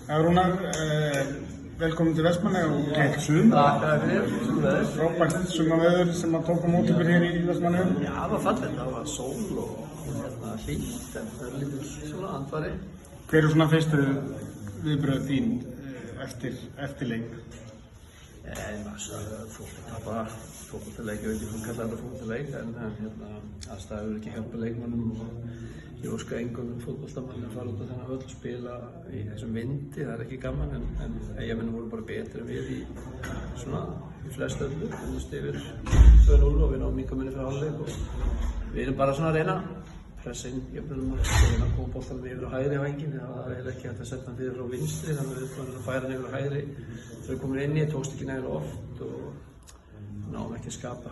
Rúnar, velkomin til Vestmannaeyja og gott sumar. Takk fyrir, sömuleiðis. Frábært sumarveður sem að tók á móti ykkur hér í Vestmannaeyjum. Já, það var fallegt, það var sól og hlýtt, en það lítur svona andvari. Hver er svona fyrstu viðbrögð þín eftir leik? Fótboltaleik, ég veit ekki hvað kallar þetta fótboltaleik, en aðstæður ekki hjálpa leikmönnum og ég óska engum fótboltamanni að fara út á þennan völl og spila í þessum vindi, það er ekki gaman, en Eyjamenn voru bara betri en við í flest öllu, unnust yfir 2-0 og við náum minnka minni fyrir hálfleik og við erum bara svona að reyna pressa inn jöfnunum og reyna að koma boltanum yfir á hægri vænginn, það er eiginlega ekki hægt að setja hann fyrir frá vinstri, þannig að við erum að færa hann yfir á hægri þegar við komum inn í, tókst ekki nægilega oft og náum ekki að skapa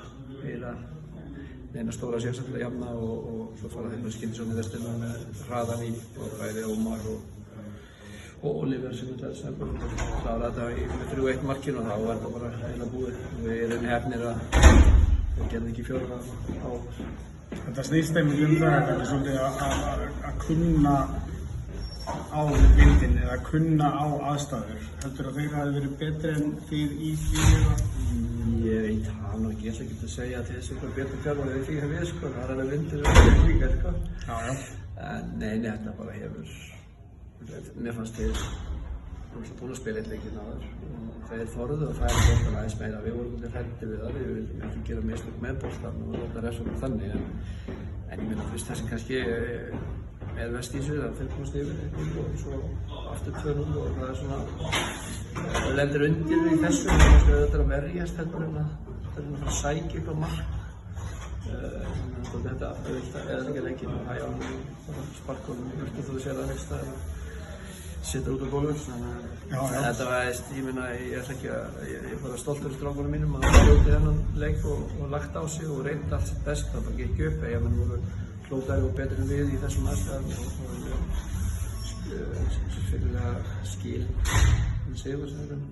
neina stóra sérstaklega til að jafna og svo fara þeim með Skynsson í restina með hraðan í og bæði Ómar og Oliver sem er þess að klára þetta með 3-1 markinu og þá var þetta bara heila búið. Við erum hefnir að við gerðum ekki fjóra á okkur. Þetta snýst einmitt það að þetta er svolítið að kunna á vindinn eða kunna á aðstæður. Heldur að þeir hafi verið betri en þið í því eða? Ég veit það nú ekki, ég ætla ekki að segja að þessi eitthvað betur þjálfari veit ekki hvað við sko, það er alveg vindur og líka sko. En nei, þetta bara hefur, mér fannst þeir búin að spila eitt leikinn áður og þeir þorðu að færa boltan aðeins meira, við vorum út í hræddir við það, við vildum ekki gera mistök með boltan og láta refsa þannig en ég meina fyrst þessi kannski er vest í sig að þeir komast yfir og svo aftur 2-0 og það er svona það lendir undir í þessu og það er auðvitað að verjast heldur en að fara að sækja eitthvað mark þetta eða ekki leikinn og hægja á hann sparkunum í burtu þú sér það next að setja út á gólfur þetta var, ég meina, ég ætla ekki að ég var stoltur af strákunum mínum að það var út í þennan leik og lagt á sig og reyndi allt sitt best, það bara gekk upp Eyjamenn voru klókari og betri en við í þessum aðstæðum og fyrirlega skil sigur sem þeim.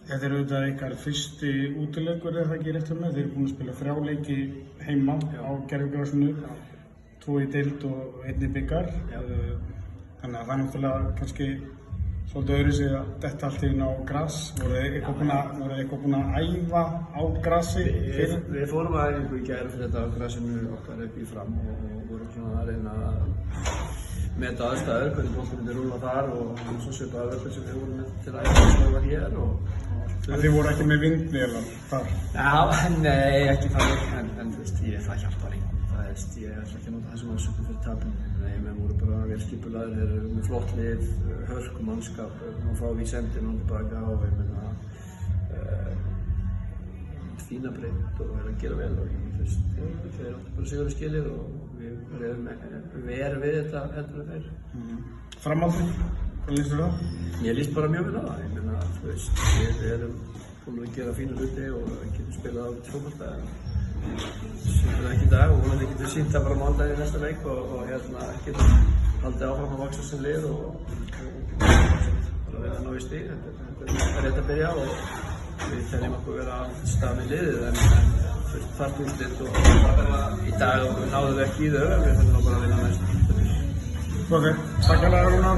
Þetta er auðvitað ykkar fyrsti útileikur eða það ekki rétt hjá mig. Þeir eru búin að spila 3 leiki heima á gervigrasinu, 2 í deild og 1 í bikar. Þannig að það er náttúrulega kannski svolítið öðru sig að detta allt inn á gras. Voru þið eitthvað búin að æfa á grasi? Við fórum að æfingu í gær fyrir þetta á grasinu okkar upp í fram og vorum svona að reyna að meta aðstæður, hvernig boltan myndi rúlla þar og svo svipaði völlur sem við vorum með til að æfa sem það var hér En þið voru ekki með vindvélar þar? Nei, ekki þannig, en það hjálpar engum. Ég ætla ekki að nota þessum ásökum fyrir tapinu. Nei, menn voru bara vel skipulagðir, þeir eru með flott lið, hörku mannskap, og frá Vísendi og tilbaka og ég meina fína breytt og verið að gera vel og þeir áttu bara sigur skilið og við erum við þetta heldur en þeir. Framhaldið, hvað líst þér það? Ég líst bara mjög vel á það, ég meina, við erum búin að gera fína hluti og getum spilað á fótbolta sem er ekki í dag og vonandi getum sýnt það bara mándaginn í næsta leik og getum haldið áfram að vaksa sem lið og bara vera að ná í stig, þetta er rétt að byrja og við teljum okkur vera á stað með liðið en þarf úrslit og í dag náðum við ekki í þau, við finnum bara að vinna næst. Ok, takk alveg Rúnar.